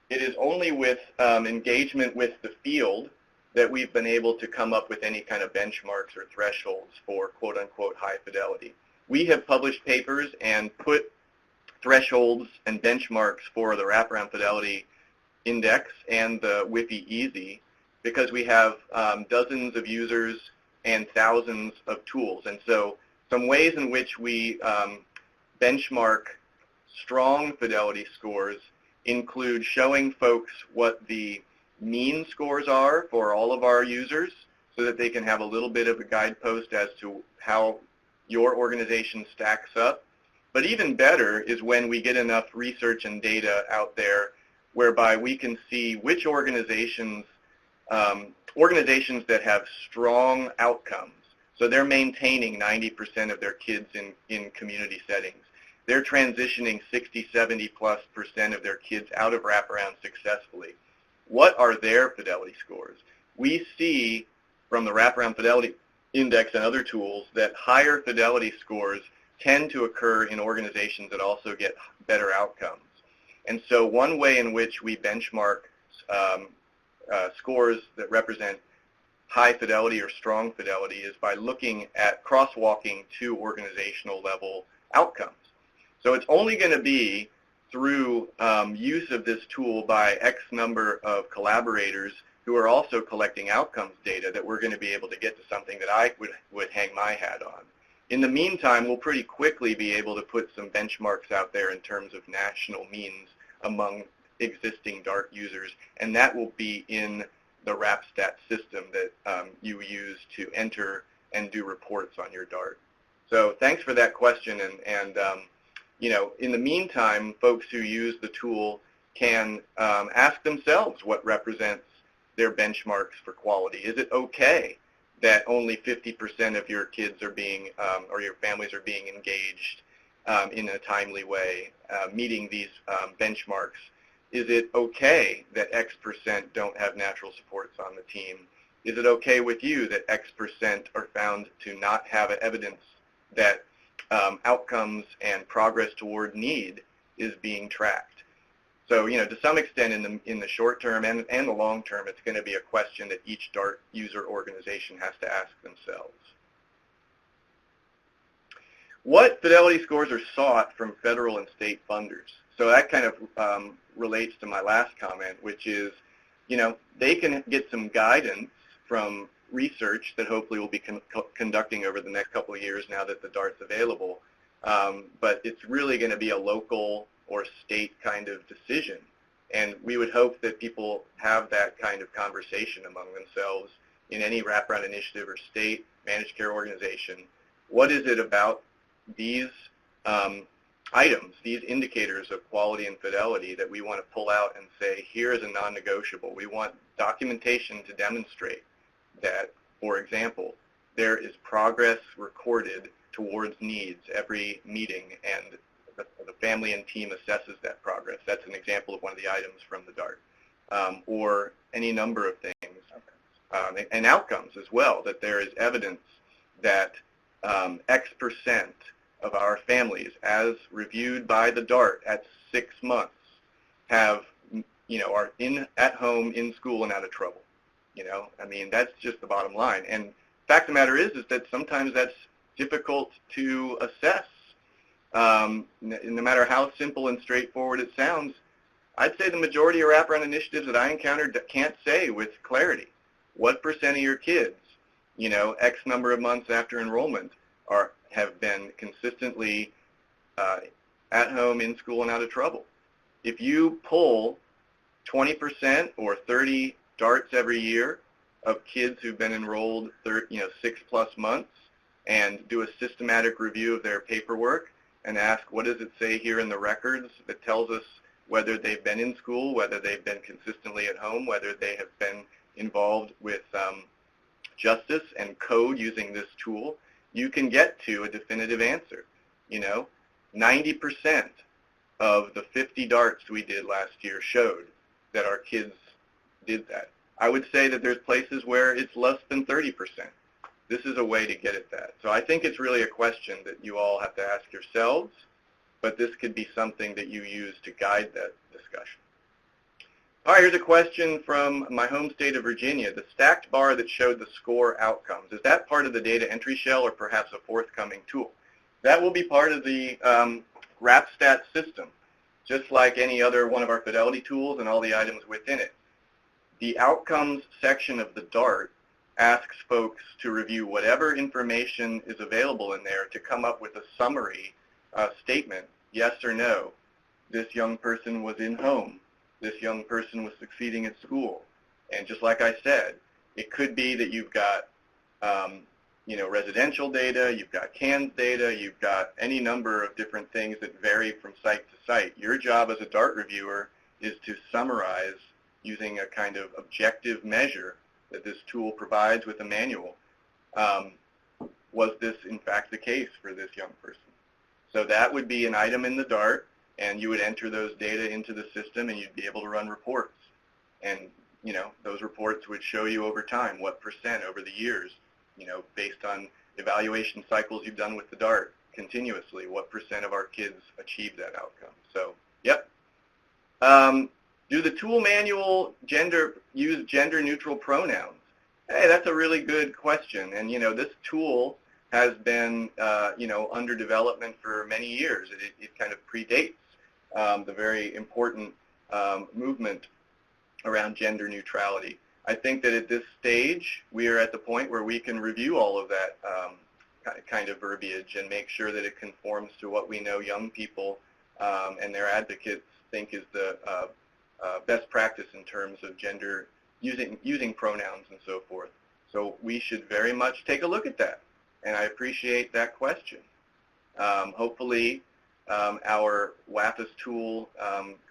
it is only with engagement with the field that we've been able to come up with any kind of benchmarks or thresholds for quote-unquote high fidelity. We have published papers and put thresholds and benchmarks for the Wraparound Fidelity Index and the WFAS Easy because we have dozens of users and thousands of tools. And so some ways in which we benchmark strong fidelity scores include showing folks what the mean scores are for all of our users so that they can have a little bit of a guidepost as to how your organization stacks up. But even better is when we get enough research and data out there whereby we can see which organizations that have strong outcomes. So they're maintaining 90% of their kids in community settings. They're transitioning 60, 70+% of their kids out of wraparound successfully. What are their fidelity scores? We see from the Wraparound Fidelity Index and other tools that higher fidelity scores tend to occur in organizations that also get better outcomes. And so one way in which we benchmark scores that represent high fidelity or strong fidelity is by looking at crosswalking to organizational level outcomes. So it's only going to be through use of this tool by X number of collaborators who are also collecting outcomes data that we're going to be able to get to something that I would hang my hat on. In the meantime, we'll pretty quickly be able to put some benchmarks out there in terms of national means among existing DART users, and that will be in the WrapStat system that you use to enter and do reports on your DART. So thanks for that question, and you know, in the meantime, folks who use the tool can ask themselves what represents their benchmarks for quality. Is it okay that only 50% of your kids are being, or your families are being engaged in a timely way, meeting these benchmarks? Is it okay that X% don't have natural supports on the team? Is it okay with you that X% are found to not have evidence that outcomes and progress toward need is being tracked? So, you know, to some extent in the short term and the long term, it's going to be a question that each DART user organization has to ask themselves. What fidelity scores are sought from federal and state funders? So that kind of relates to my last comment, which is, you know, they can get some guidance from research that hopefully we'll be conducting over the next couple of years now that the DART's available. But it's really going to be a local or state kind of decision. And we would hope that people have that kind of conversation among themselves in any wraparound initiative or state managed care organization. What is it about these items, these indicators of quality and fidelity that we want to pull out and say, here is a non-negotiable. We want documentation to demonstrate that, for example, there is progress recorded towards needs every meeting, and the family and team assesses that progress. That's an example of one of the items from the DART. Or any number of things. And outcomes as well, that there is evidence that X% of our families, as reviewed by the DART at 6 months, have, you know, are at home, in school, and out of trouble. You know, I mean, that's just the bottom line. And the fact of the matter is that sometimes that's difficult to assess. No matter how simple and straightforward it sounds, I'd say the majority of wraparound initiatives that I encountered can't say with clarity what % of your kids, you know, X number of months after enrollment have been consistently at home, in school, and out of trouble. If you pull 20% or 30 DARTs every year of kids who've been enrolled 6+ months and do a systematic review of their paperwork and ask, what does it say here in the records that tells us whether they've been in school, whether they've been consistently at home, whether they have been involved with justice and code using this tool, you can get to a definitive answer. You know, 90% of the 50 DARTs we did last year showed that our kids did that. I would say that there's places where it's less than 30%. This is a way to get at that. So I think it's really a question that you all have to ask yourselves, but this could be something that you use to guide that discussion. All right, here's a question from my home state of Virginia. The stacked bar that showed the score outcomes, is that part of the data entry shell or perhaps a forthcoming tool? That will be part of the WrapStat system, just like any other one of our fidelity tools and all the items within it. The outcomes section of the DART asks folks to review whatever information is available in there to come up with a summary statement, yes or no. This young person was in home. This young person was succeeding at school. And just like I said, it could be that you've got residential data, you've got CANS data, you've got any number of different things that vary from site to site. Your job as a DART reviewer is to summarize using a kind of objective measure that this tool provides with a manual. Was this in fact the case for this young person? So that would be an item in the DART, and you would enter those data into the system and you'd be able to run reports. And you know, those reports would show you over time what % over the years, you know, based on evaluation cycles you've done with the DART continuously, what % of our kids achieve that outcome. So, yep. Do the tool manual use gender-neutral pronouns? Hey, that's a really good question. And you know, this tool has been under development for many years. It kind of predates the very important movement around gender neutrality. I think that at this stage, we are at the point where we can review all of that kind of verbiage and make sure that it conforms to what we know young people and their advocates think is the best practice in terms of gender, using pronouns and so forth. So we should very much take a look at that, and I appreciate that question. Hopefully our WFAS tool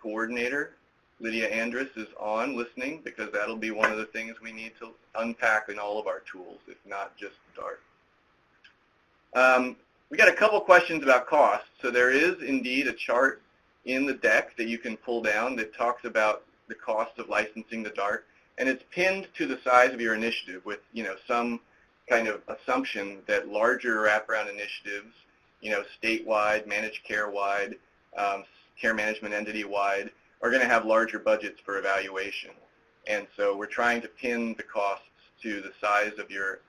coordinator, Lydia Andrus, is on listening, because that'll be one of the things we need to unpack in all of our tools, if not just DART. We got a couple questions about cost. So there is indeed a chart in the deck that you can pull down that talks about the cost of licensing the DART, and it's pinned to the size of your initiative with, some kind of assumption that larger wraparound initiatives, statewide, managed care-wide, care management entity-wide, are going to have larger budgets for evaluation. And so we're trying to pin the costs to the size of your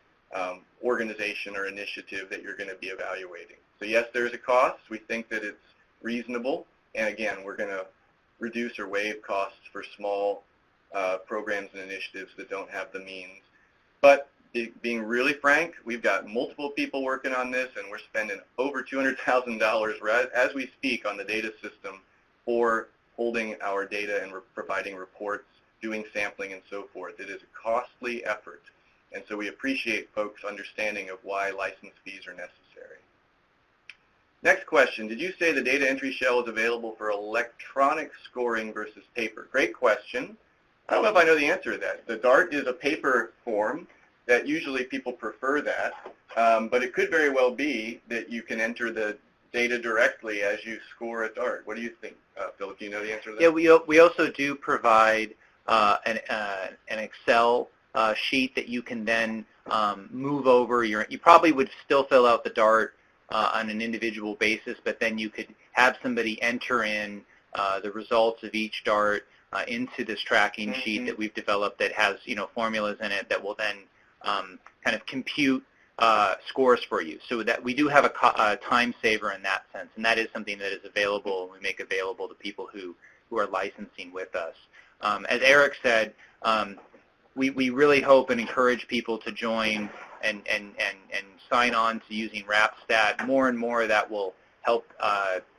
organization or initiative that you're going to be evaluating. So yes, there's a cost. We think that it's reasonable. And again, we're going to reduce or waive costs for small programs and initiatives that don't have the means. But being really frank, we've got multiple people working on this, and we're spending over $200,000 as we speak on the data system for holding our data and providing reports, doing sampling, and so forth. It is a costly effort, and so we appreciate folks' understanding of why license fees are necessary. Next question, did you say the data entry shell is available for electronic scoring versus paper? Great question. I don't know if I know the answer to that. The DART is a paper form that usually people prefer that, but it could very well be that you can enter the data directly as you score a DART. What do you think, Philip? Do you know the answer to that? Yeah, we also do provide an Excel sheet that you can then move over. You probably would still fill out the DART on an individual basis, but then you could have somebody enter in the results of each DART into this tracking sheet that we've developed that has formulas in it that will then kind of compute scores for you. So that we do have a time saver in that sense, and that is something that is available and we make available to people who are licensing with us. As Eric said, we really hope and encourage people to join and sign on to using WrapStat. More and more that will help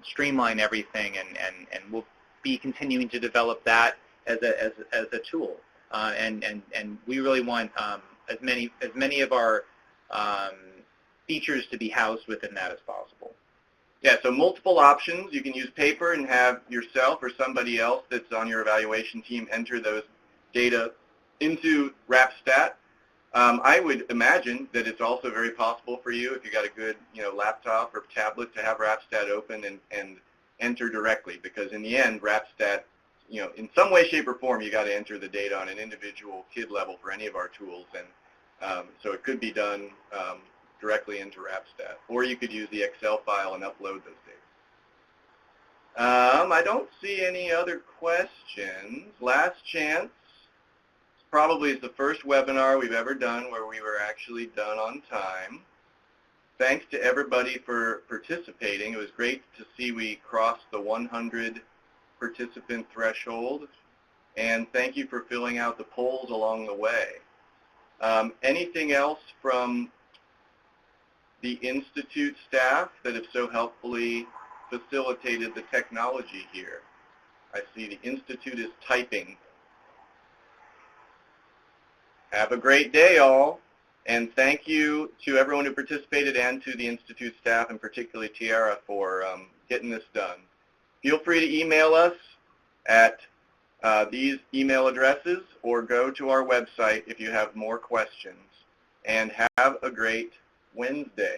streamline everything, and we'll be continuing to develop that as a tool. And we really want as many of our features to be housed within that as possible. Yeah, so multiple options. You can use paper and have yourself or somebody else that's on your evaluation team enter those data into WrapStat. I would imagine that it's also very possible for you, if you got a good laptop or tablet, to have WrapStat open and enter directly, because in the end, WrapStat, in some way, shape, or form, you got to enter the data on an individual KID level for any of our tools, and so it could be done directly into WrapStat, or you could use the Excel file and upload those data. I don't see any other questions. Last chance. Probably is the first webinar we've ever done where we were actually done on time. Thanks to everybody for participating. It was great to see we crossed the 100 participant threshold, and thank you for filling out the polls along the way. Anything else from the Institute staff that have so helpfully facilitated the technology here? I see the Institute is typing. Have a great day, all, and thank you to everyone who participated and to the Institute staff, and particularly Tiara, for getting this done. Feel free to email us at these email addresses, or go to our website if you have more questions, and have a great Wednesday.